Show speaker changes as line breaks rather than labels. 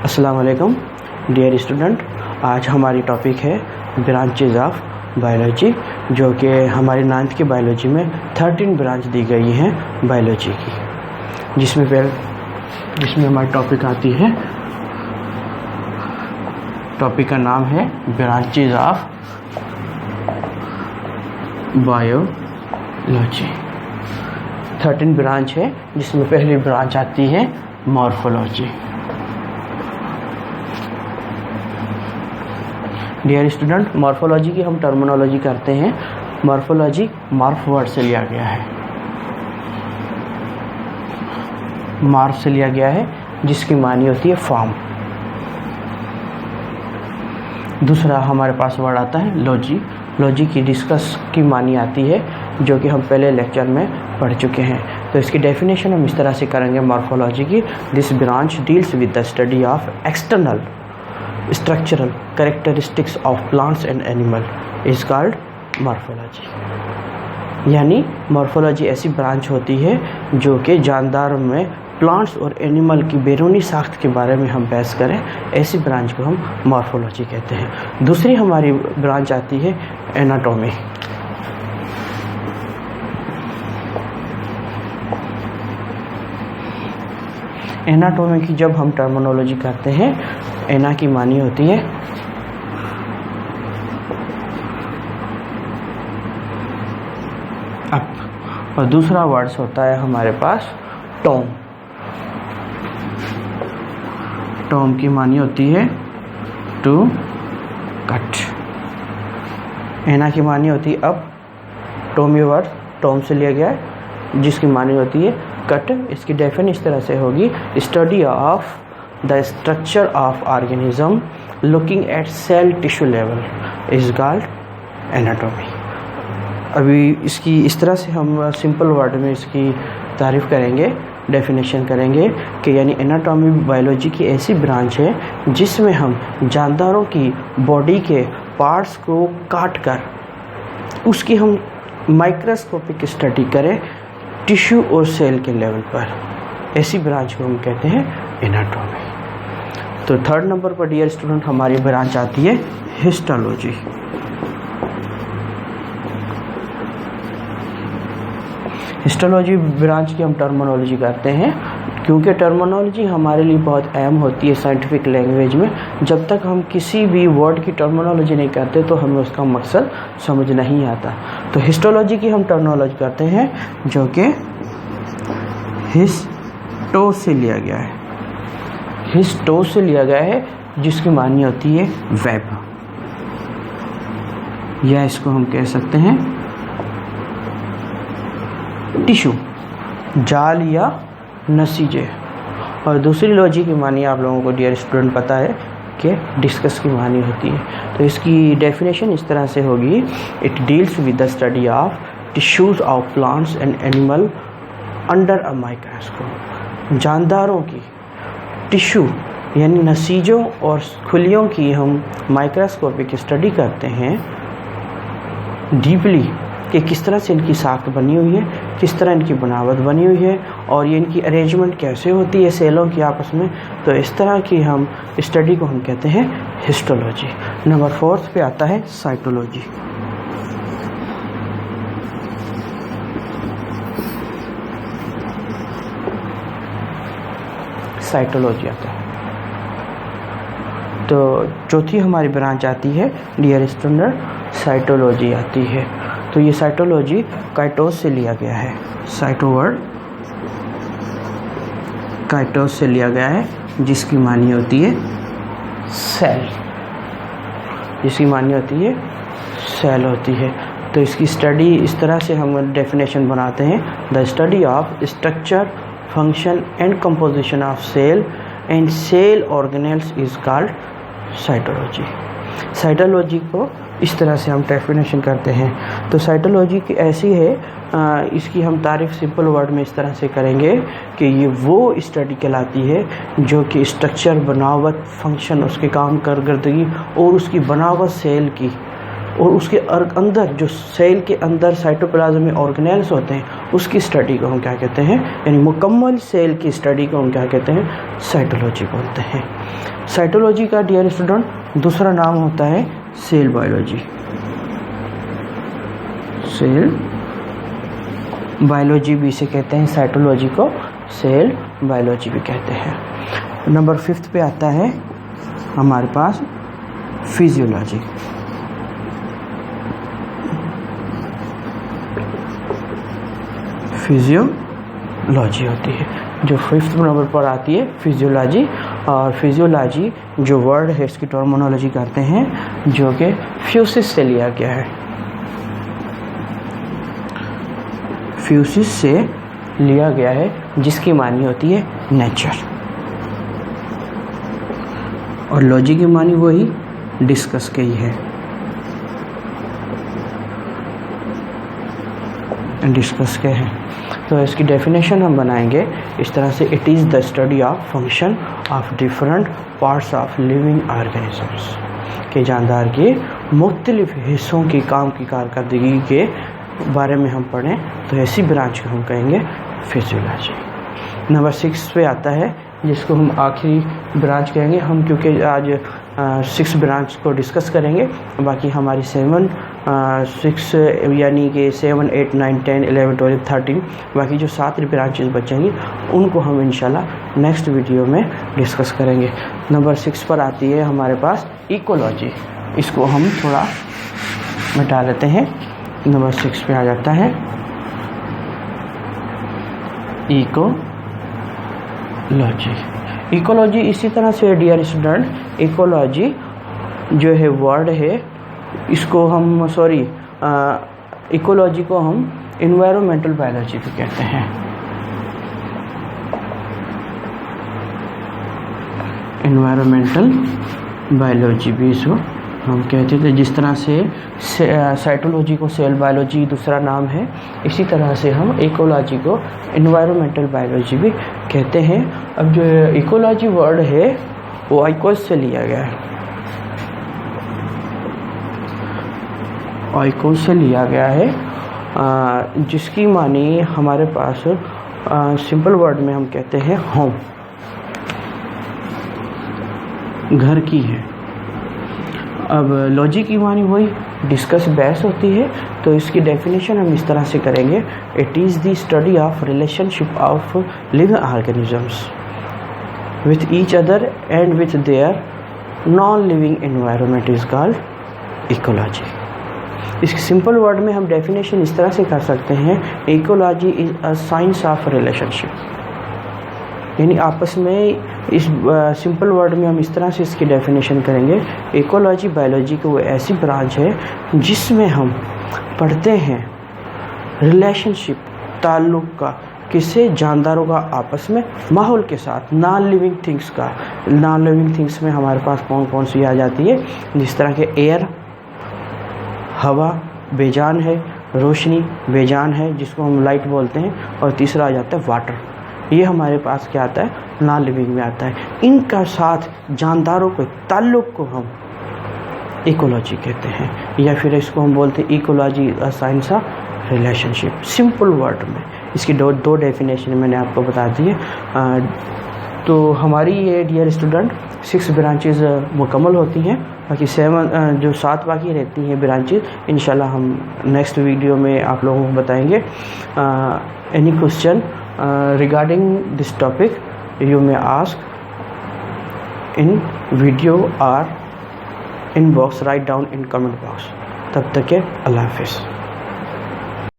अस्सलाम वालेकुम dear student. आज हमारी टॉपिक है ब्रांचेज ऑफ बायोलॉजी, जो कि हमारे 9th की बायोलॉजी में 13 ब्रांच दी गई हैं बायोलॉजी की, जिसमें हमारी टॉपिक आती है। टॉपिक का नाम है ब्रांचेज ऑफ बायोलॉजी। 13 ब्रांच है, जिसमें पहली ब्रांच आती है मॉर्फोलॉजी। डियर स्टूडेंट, मॉर्फोलॉजी की हम टर्मिनोलॉजी करते हैं। मॉर्फोलॉजी मॉर्फ वर्ड से लिया गया है, मॉर्फ से लिया गया है, जिसकी मानी होती है फॉर्म। दूसरा हमारे पास वर्ड आता है लॉजी। लॉजी की डिस्कस की मानी आती है, जो कि हम पहले लेक्चर में पढ़ चुके हैं। तो इसकी डेफिनेशन हम इस तरह से करेंगे मॉर्फोलॉजी की। This branch deals with the study of external structural characteristics of plants and animal is called morphology। यानी मॉर्फोलॉजी ऐसी ब्रांच होती है जो कि जानदारों में प्लांट्स और एनिमल की बैरूनी साख्त के बारे में हम बहस करें, ऐसी ब्रांच को हम मॉर्फोलॉजी कहते हैं। दूसरी हमारी ब्रांच आती है एनाटॉमी। एनाटॉमी की जब हम टर्मिनोलॉजी करते हैं, एना की मानी होती है अप, और दूसरा वर्ड्स होता है हमारे पास टॉम। टॉम की मानी होती है टू कट। एना की मानी होती है अप। टॉम ये वर्ड टॉम से लिया गया है, जिसकी मानी होती है कट। इसकी डेफिनेशन इस तरह से होगी, study of the structure of organism looking at cell tissue level is called anatomy. अभी इसकी इस तरह से हम सिंपल वर्ड में इसकी तारीफ़ करेंगे, डेफिनेशन करेंगे कि यानी एनाटॉमी बायोलॉजी की ऐसी ब्रांच है जिसमें हम जानदारों की बॉडी के पार्ट्स को काट कर उसकी हम माइक्रोस्कोपिक स्टडी करें टिश्यू और सेल के लेवल पर। ऐसी ब्रांच को हम कहते हैं एनाटॉमी। तो 3rd नंबर पर डियर स्टूडेंट हमारी ब्रांच आती है हिस्टोलॉजी। हिस्टोलॉजी ब्रांच की हम टर्मिनोलॉजी करते हैं, क्योंकि टर्मिनोलॉजी हमारे लिए बहुत अहम होती है साइंटिफिक लैंग्वेज में। जब तक हम किसी भी वर्ड की टर्मिनोलॉजी नहीं करते तो हमें उसका मकसद समझ नहीं आता। तो हिस्टोलॉजी की हम टर्मिनोलॉजी करते हैं, जो कि हिस्टो से लिया गया है। हिस्टो से लिया गया है, जिसकी मानी होती है वेब, या इसको हम कह सकते हैं टिश्यू, जाल या नसीजे। और दूसरी लॉजी की मानी आप लोगों को डियर स्टूडेंट पता है कि डिस्कस की मानी होती है। तो इसकी डेफिनेशन इस तरह से होगी, it deals with the study of tissues of plants and animal under a microscope. जानदारों की टिश्यू यानी नसीजों और खुलियों की हम माइक्रोस्कोपिक स्टडी करते हैं डीपली, कि किस तरह से इनकी साख्त बनी हुई है, किस तरह इनकी बनावट बनी हुई है, और ये इनकी अरेंजमेंट कैसे होती है सेलों की आपस में। तो इस तरह की हम स्टडी को हम कहते हैं हिस्टोलॉजी। नंबर 4th पे आता है साइटोलॉजी। साइटोलॉजी आता है। तो चौथी हमारी ब्रांच आती है डियर स्टूडेंट साइटोलॉजी आती है। तो ये साइटोलॉजी काइटोस से लिया गया है। साइटो वर्ड काइटोस से लिया गया है, जिसकी मानी होती है सेल, जिसकी मानी होती है सेल होती है। तो इसकी स्टडी इस तरह से हम डेफिनेशन बनाते हैं, the study of structure function and composition of cell and cell organelles is called cytology. Cytology को इस तरह से हम डेफिनेशन करते हैं। तो साइटोलॉजी की ऐसी है, इसकी हम तारीफ सिंपल वर्ड में इस तरह से करेंगे कि ये वो स्टडी कहलाती है जो कि स्ट्रक्चर, बनावट, फंक्शन, उसके काम कारकर्दगी और उसकी बनावट सेल की और उसके अंदर जो सेल के अंदर साइटोप्लाज्म में ऑर्गेनेल्स होते हैं उसकी स्टडी को हम क्या कहते हैं, यानी मुकम्मल सेल की स्टडी को हम क्या कहते हैं, साइटोलॉजी बोलते हैं। साइटोलॉजी का डियर स्टूडेंट दूसरा नाम होता है सेल बायोलॉजी। सेल बायोलॉजी भी इसे कहते हैं, साइटोलॉजी को सेल बायोलॉजी भी कहते हैं। नंबर 5 पे आता है हमारे पास फिजियोलॉजी। फिजियोलॉजी होती है जो 5th नंबर पर आती है, फिजियोलॉजी। और फिजियोलॉजी जो वर्ड है इसकी टर्मिनोलॉजी करते हैं जो कि फ्यूसिस से लिया गया है, फ्यूसिस से लिया गया है, जिसकी मानी होती है नेचर, और लॉजी की मानी वही डिस्कस की है, डिस्कस के हैं। तो इसकी डेफिनेशन हम बनाएंगे इस तरह से, it is the study of function of different parts of living organisms, के जानदार के मुख्तलिफ हिस्सों की काम की कारकर्दगी के बारे में हम पढ़ें तो ऐसी ब्रांच को हम कहेंगे फिजियोलॉजी। नंबर 6 पे आता है जिसको हम आखिरी ब्रांच कहेंगे हम, क्योंकि आज 6 ब्रांच को डिस्कस करेंगे, बाकी हमारी 6 यानी कि 7, 8, 9, 10, 11, 12, 13 बाकी जो 7 ब्रांचेस बचेंगी उनको हम इंशाल्लाह नेक्स्ट वीडियो में डिस्कस करेंगे। नंबर 6 पर आती है हमारे पास इकोलॉजी। इसको हम थोड़ा मिटा लेते हैं। नंबर 6 पे आ जाता है इकोलॉजी। इकोलॉजी इसी तरह से डियर स्टूडेंट, इकोलॉजी जो है वर्ड है इसको हम इकोलॉजी को हम इन्वायरमेंटल बायोलॉजी भी कहते हैं। इन्वायरमेंटल बायोलॉजी भी इसको हम कहते थे। जिस तरह से साइटोलॉजी को सेल बायोलॉजी दूसरा नाम है, इसी तरह से हम इकोलॉजी को इन्वायरमेंटल बायोलॉजी भी कहते हैं। अब जो इकोलॉजी वर्ड है वो आइकोस से लिया गया है, आइकोस से लिया गया है, जिसकी मानी हमारे पास सिंपल वर्ड में हम कहते हैं होम, घर की है। अब लॉजी की मानी वही डिस्कस बहस होती है, तो इसकी डेफिनेशन हम इस तरह से करेंगे, it is the study of relationship of living organisms with each other and with their non living environment is called ecology. इस सिंपल वर्ड में हम डेफिनेशन इस तरह से कर सकते हैं, ecology is a science of relationship, यानी आपस में इस सिंपल वर्ड में हम इस तरह से इसकी डेफिनेशन करेंगे, इकोलॉजी बायोलॉजी की वो ऐसी ब्रांच है जिसमें हम पढ़ते हैं रिलेशनशिप, ताल्लुक़ का, किससे, जानदारों का आपस में, माहौल के साथ, नॉन लिविंग थिंग्स का। नॉन लिविंग थिंग्स में हमारे पास कौन कौन सी आ जाती है, जिस तरह के एयर, हवा बेजान है, रोशनी बेजान है जिसको हम लाइट बोलते हैं, और तीसरा आ जाता है वाटर, ये हमारे पास क्या आता है, नॉन लिविंग में आता है। इनका साथ जानदारों के ताल्लुक़ को हम इकोलॉजी कहते हैं, या फिर इसको हम बोलते हैं ecology a science of relationship. Simple word में इसकी दो डेफिनेशन मैंने आपको बता दी है। तो हमारी ये डियर स्टूडेंट 6 ब्रांचेज मुकम्मल होती हैं, बाकी 7 बाकी रहती हैं ब्रांचेज, इंशाल्लाह हम नेक्स्ट वीडियो में आप लोगों को बताएंगे। Any question regarding this topic you may ask in video or inbox, write down in comment box. तब तक के अल्लाह हाफिज़।